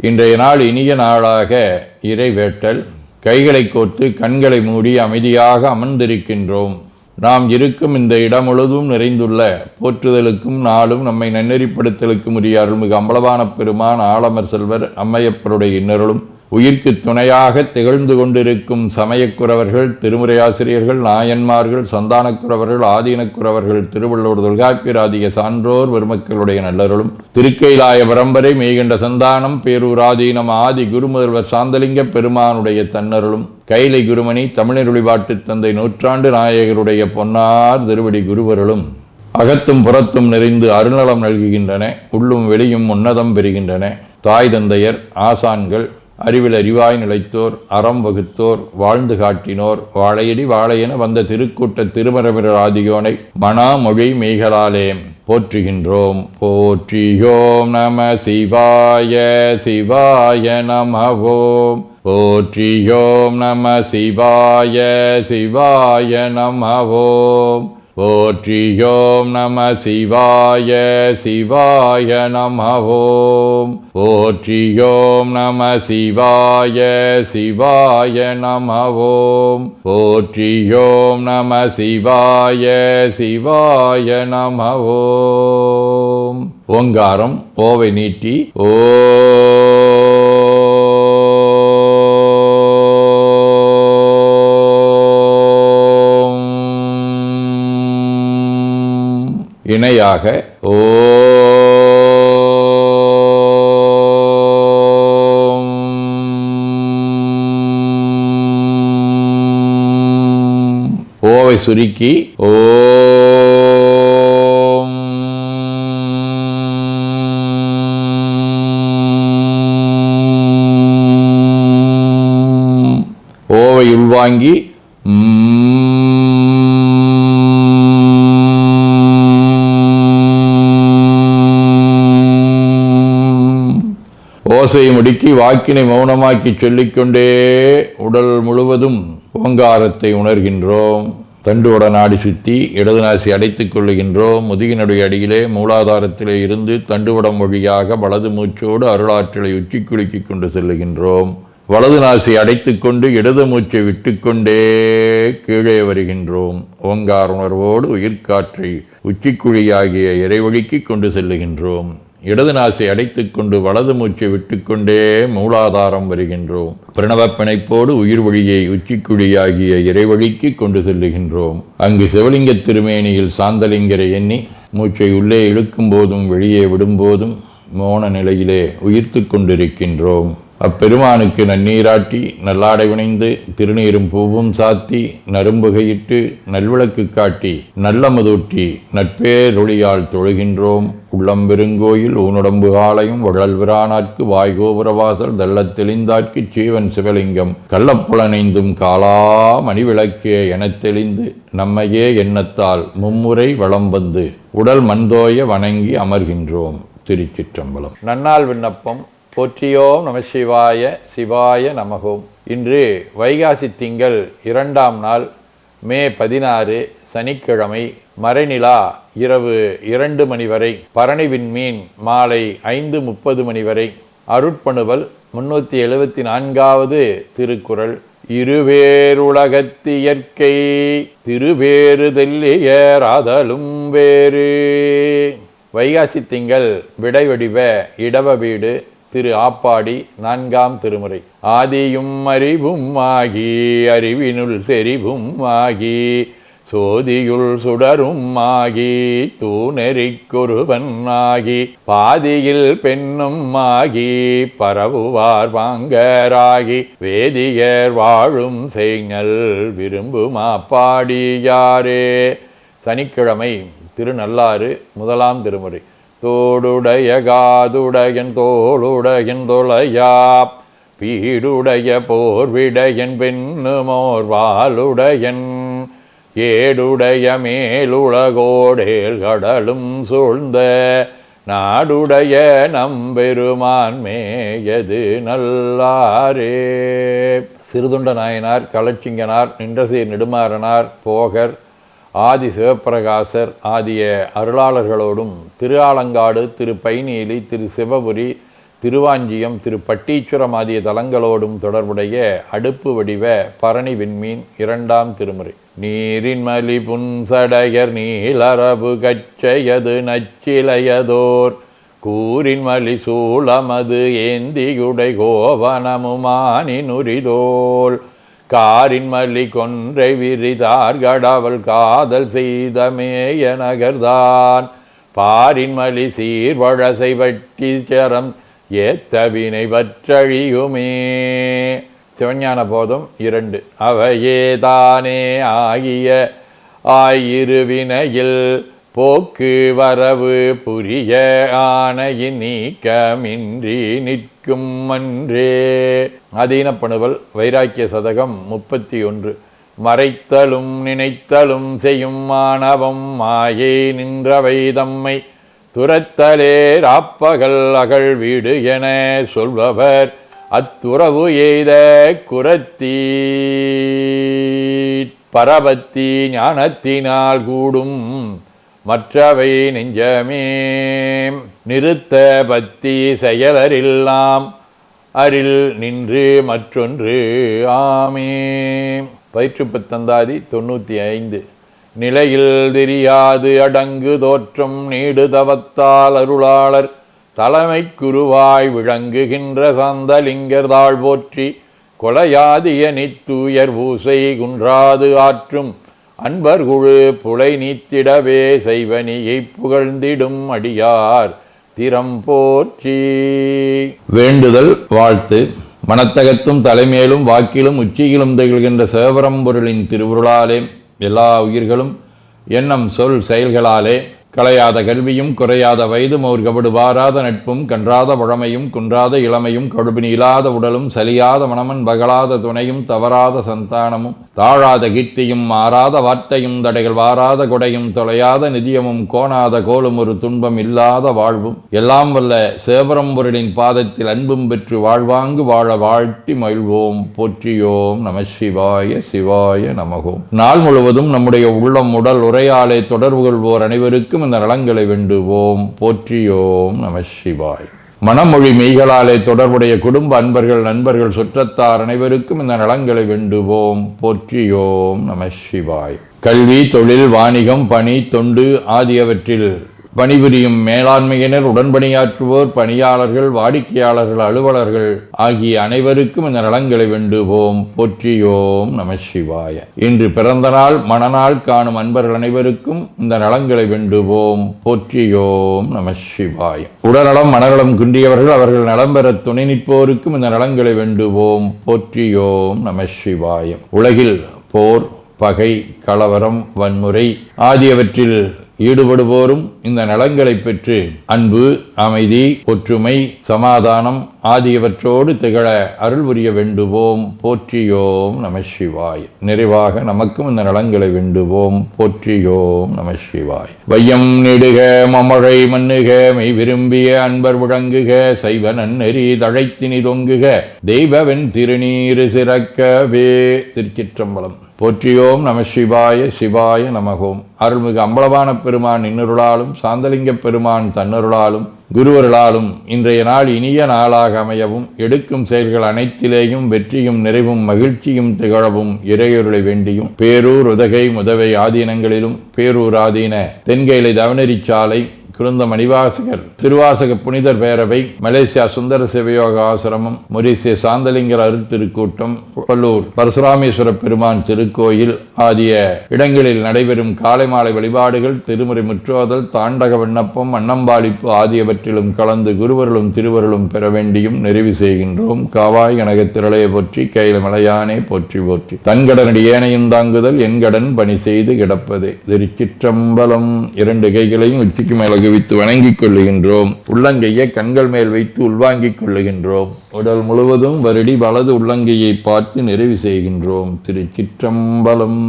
இன்றைய நாள் இனிய நாளாக இறைவேட்டல். கைகளை கோர்த்து கண்களை மூடி அமைதியாக அமர்ந்திருக்கின்றோம். நாம் இருக்கும் இந்த இடம் முழுதும் நிறைந்துள்ள போற்றுதலுக்கும் நாளும் நம்மை நன்னெறிப்படுத்தலுக்கும் உரிய அருள்மிகு அம்பலவான பெருமான் ஆலமர் செல்வர் அம்மையப்பருடைய இன்னருளும் உயிர்க்கு துணையாக திகழ்ந்து கொண்டிருக்கும் சமயக்குறவர்கள், திருமுறையாசிரியர்கள், நாயன்மார்கள், சந்தானக்குறவர்கள், ஆதீனக்குறவர்கள், திருவள்ளூர் தொல்காப்பியராதிய சான்றோர் பெருமக்களுடைய நல்லருளும் திருக்கைலாய பரம்பரை மெய்கண்ட சந்தானம் பேரூர் ஆதீனம் ஆதி குருமுதல்வர் சாந்தலிங்க பெருமானுடைய தன்னருளும் கைலை குருமணி தமிழருளி பாட்டு தந்தை நூற்றாண்டு நாயகருடைய பொன்னார் திருவடி குருவருளும் அகத்தும் புறத்தும் நிறைந்து அருநலம் நல்குகின்றன. உள்ளும் வெளியும் உன்னதம் பெறுகின்றன. தாய் தந்தையர், ஆசான்கள், அறிவில் அறிவாய் நிலைத்தோர், அறம் வகுத்தோர், வாழ்ந்து காட்டினோர், வாழையடி வாழையென வந்த திருக்கூட்ட திருமரபிரர் ஆதியோனை மனாமொழி மெய்களாலே போற்றுகின்றோம். போற்றியோம் நம சிவாய சிவாய நமவோம். போற்றியோம் நம சிவாய சிவாய நமவோம். போற்றியோம் நம சிவாய சிவாய நமவோம். போற்றியோம் நம சிவாய சிவாய நமவோம். போற்றியோம் நம சிவாய சிவாய நமவோம். ஓங்காரம் ஓவை நீட்டி ஓ இணையாக ஓம். ஓவை சுருக்கி ஓம். ஓவை உள்வாங்கி ஓசையை முடுக்கி வாக்கினை மௌனமாக்கி சொல்லிக்கொண்டே உடல் முழுவதும் ஓங்காரத்தை உணர்கின்றோம். தண்டுவட நாடி சுற்றி இடது நாசி அடைத்துக் கொள்ளுகின்றோம். முதுகினுடைய அடியிலே மூலாதாரத்திலே இருந்து தண்டுவடம் வழியாக வலது மூச்சோடு அருளாற்றலை உச்சி குலுக்கி கொண்டு செல்லுகின்றோம். வலது நாசி அடைத்துக் கொண்டு இடது மூச்சை விட்டுக்கொண்டே கீழே வருகின்றோம். ஓங்கார உணர்வோடு உயிர்காற்றை உச்சிக்குழியாகிய இறைவழிக்கு கொண்டு செல்லுகின்றோம். இடது நாசை அடைத்துக் கொண்டு வலது மூச்சை விட்டுக்கொண்டே மூலாதாரம் வருகின்றோம். பிரணவ பிணைப்போடு உயிர் வழியை உச்சிக்குழியாகிய இறைவழிக்கு கொண்டு செல்லுகின்றோம். அங்கு சிவலிங்க திருமேனியில் சாந்தலிங்கரை எண்ணி மூச்சை உள்ளே இழுக்கும் போதும் வெளியே விடும்போதும் மோன நிலையிலே உயிர்த்து கொண்டிருக்கின்றோம். அப்பெருமானுக்கு நன்னீராட்டி நல்லாடை வினைந்து திருநீரும் பூவும் சாத்தி நரும்புகையிட்டு நல்விளக்கு காட்டி நல்லமுதூட்டி நட்பேரொழியால் தொழுகின்றோம். உள்ளம் பெருங்கோயில் ஊனுடம்பு ஆலயம் வழல்விரானார்க்கு வாய்கோபுரவாசல் தள்ளத் தெளிந்தார்க்கு சீவன் சிவலிங்கம் கள்ளப்புலனைந்தும் காலா மணிவிளக்கே எனத் தெளிந்து நம்மையே எண்ணத்தால் மும்முறை வளம் வந்து உடல் மண்தோய வணங்கி அமர்கின்றோம். திருச்சிற்றம்பலம். நன்னாள் விண்ணப்பம். போற்றியோம் நம சிவாய சிவாய நமகோம். இன்று வைகாசி திங்கள் 2ஆம் நாள், மே 16, சனிக்கிழமை. மறைநிலா இரவு 2 மணி வரை, பரணி விண்மீன் மாலை 5:30 மணி வரை. அருட்பணுவல் 374வது திருக்குறள். இருவேருலகத்தியற்கை திருவேறு தெல்லியராதலும் வேறு. வைகாசி திங்கள் விடைவடிவ இடவ வீடு திரு ஆப்பாடி 4ஆம் திருமுறை. ஆதியும் அறிவும் ஆகி அறிவினுள் செறிவும் ஆகி சோதியுள் சுடரும் ஆகி தூணெறிக்கொருவன் ஆகி பாதியில் பெண்ணும் ஆகி பரவுவார் வாங்கராகி வேதியர் வாழும் செய்ஞல் விரும்பும் ஆப்பாடியாரே. சனிக்கிழமை திருநள்ளாறு 1ஆம் திருமுறை. தோடுடைய காதுடையன் தோளுடையன் தொலையா பீடுடைய போர்விடையன் பெண்ணுமோர் வாளுடையன் ஏடுடைய மேலுலகோடேல் கடலும் சூழ்ந்த நாடுடைய நம்பெருமான் மேயது நல்லாரே. சிறுதுண்ட நாயனார், களச்சிங்கனார், நின்றசீர் நெடுமாறனார், போகர், ஆதி சிவப்பிரகாசர் ஆகிய அருளாளர்களோடும் திரு ஆலங்காடு, திரு பைநீலி, திரு சிவபுரி, திருவாஞ்சியம், திருப்பட்டீச்சுரம் ஆகிய தலங்களோடும் தொடர்புடைய அடுப்பு வடிவ பரணி விண்மீன் 2ஆம் திருமுறை. நீரின் மலி புன்சடையர் நீலரபு கச்சையது நச்சிலையதோர் கூரின் மலி சூளமது ஏந்தியுடை கோவனமுமானினுரிதோல் காரின் மல்லி கொன்றை விரிதார் கடவுள் காதல் செய்த மேய நகர்தான் பாரின் மலி சீர்வழசை வட்டி சரம் ஏத்தவினை பற்றழியுமே. சிவஞான போதம் 2. அவையேதானே ஆகிய ஆயிருவினையில் போக்கு வரவு புரிய ஆணையின் நீக்கமின்றி நிற்கும் அன்றே. அதீனப்பணுவல் வைராக்கிய சதகம் 31. மறைத்தலும் நினைத்தலும் செய்யும் மாணவம் மாயை நின்றவை தம்மை துரத்தலே ராப்பகல் அகழ் வீடு என சொல்பவர் அத்துறவு எய்த குரத்தி பரபத்தி ஞானத்தினால் கூடும் மற்றவை நெஞ்சமே நிறுத்த பத்தி செயலரில்லாம் அரில் நின்று மற்றொன்று ஆமே. பயிற்றுப்பத்தந்தாதி 95. நிலையில் தெரியாது அடங்கு தோற்றம் நீடு தவத்தால் அருளாளர் தலைமை குருவாய் விளங்குகின்ற சாந்தலிங்கர் தாழ் போற்றி கொலையாதிய நித்தூயர் பூசை குன்றாது ஆற்றும் அன்பர் குழு புலை நீத்திடவே செய்வனியை புகழ்ந்திடும் அடியார் திறம் போற்றி. வேண்டுதல் வாழ்த்து. மனத்தகத்தும் தலைமேலும் வாக்கிலும் உச்சியிலும் திகழ்கின்ற சிவபரம்பொருளின் திருவுருளாலே எல்லா உயிர்களும் எண்ணம் சொல் செயல்களாலே களையாத கல்வியும் குறையாத வயதும் ஒரு கபடு வாராத நட்பும் கன்றாத பழமையும் குன்றாத இளமையும் கடுபினி இல்லாத உடலும் சலியாத மனமன் பகலாத துணையும் தவறாத சந்தானமும் தாழாத கீர்த்தியும் மாறாத வார்த்தையும் தடைகள் வாராத கொடையும் தொலையாத நிதியமும் கோணாத கோலும் ஒரு துன்பம் இல்லாத வாழ்வும் எல்லாம் வல்ல சிவபரம்பொருளின் பாதத்தில் அன்பும் பெற்று வாழ்வாங்கு வாழ வாழ்த்தி மகிழ்வோம். போற்றியோம் நம சிவாய சிவாய நமகோம். நாள் முழுவதும் நம்முடைய உள்ளம் உடல் உரையாலே தொடர்பு கொள்வோர் அனைவருக்கும் இந்த நலங்களை வேண்டுவோம். போற்றியோம் நம சிவாய். மனமொழி மெய்களாலே தொடர்புடைய குடும்ப அன்பர்கள் நண்பர்கள் சுற்றத்தார் அனைவருக்கும் இந்த நலங்களை வேண்டுவோம். போற்றியோம் நம சிவாய். கல்வி தொழில் வாணிகம் பணி தொண்டு ஆகியவற்றில் பணிபுரியும் மேலாண்மையினர் உடன்பணியாற்றுவோர் பணியாளர்கள் வாடிக்கையாளர்கள் அலுவலர்கள் ஆகிய அனைவருக்கும் இந்த நலங்களை வேண்டுவோம். போற்றியோம் நம சிவாய. இன்று பிறந்த நாள் மணநாள் காணும் அன்பர்கள் அனைவருக்கும் இந்த நலங்களை வேண்டுவோம். போற்றியோம் நம சிவாய. உடல்நலம் மனநலம் குன்றியவர்கள் அவர்கள் நலம் பெற துணை நிற்போருக்கும் இந்த நலங்களை வேண்டுவோம். போற்றியோம் நம சிவாய. உலகில் போர் பகை கலவரம் வன்முறை ஆகியவற்றில் ஈடுபடுவோரும் இந்த நலங்களை பெற்று அன்பு அமைதி ஒற்றுமை சமாதானம் ஆகியவற்றோடு திகழ அருள் புரிய வேண்டுவோம். போற்றியோம் நம சிவாய். நிறைவாக நமக்கும் இந்த நலங்களை வேண்டுவோம். போற்றியோம் நம சிவாய். வையம் நெடுக மமழை மண்ணுக மெய் விரும்பிய அன்பர் விளங்குக சைவ நன்னெறி தழைத்தினி தொங்குக தெய்வவன் திருநீரு சிறக்கவே. திருச்சிற்றம்பலம். போற்றியோம் நம சிவாய சிவாய நமகோம். அருள்மிகு அம்பலவான பெருமான் இன்னருளாலும் சாந்தலிங்க பெருமான் தன்னருளாலும் குருவருளாலும் இன்றைய நாள் இனிய நாளாக அமையவும் எடுக்கும் செயல்கள் அனைத்திலேயும் வெற்றியும் நிறைவும் மகிழ்ச்சியும் திகழவும் இறையொருளை வேண்டியும் பேரூர் உதகை முதவை ஆதீனங்களிலும் பேரூர் ஆதீன தென்கைலை தவனரிச்சாலை குருந்த மணிவாசகர் திருவாசக புனிதர் பேரவை மலேசியா சுந்தர சிவயோக ஆசிரமம் மொரீசிய சாந்தலிங்கர் அருத்திருக்கூட்டம் பல்லூர் பரசுராமேஸ்வர பெருமான் திருக்கோயில் ஆகிய இடங்களில் நடைபெறும் காலை மாலை வழிபாடுகள் திருமுறை முற்றோதல் தாண்டக விண்ணப்பம் அன்னம்பாளிப்பு ஆகியவற்றிலும் கலந்து குருவர்களும் திருவருளும் பெற வேண்டியும் நிறைவு செய்கின்றோம். காவாய் கனக திரளைய போற்றி கையில மலையானே போற்றி போற்றி தன்கடனடி ஏனையும் தாங்குதல் என் கடன் பணி செய்து கிடப்பதே. திருச்சிற்றம்பலம். 2 கைகளையும் உச்சிக்கு மேலகு வைத்து வணங்கிக் கொள்ளுகின்றோம். உள்ளங்கையை கண்கள் மேல் வைத்து உள்வாங்கிக் கொள்ளுகின்றோம். உடல் முழுவதும் வருடி வலது உள்ளங்கையை பார்த்து நிறைவு செய்கின்றோம். திருச்சிற்றம்பலம்.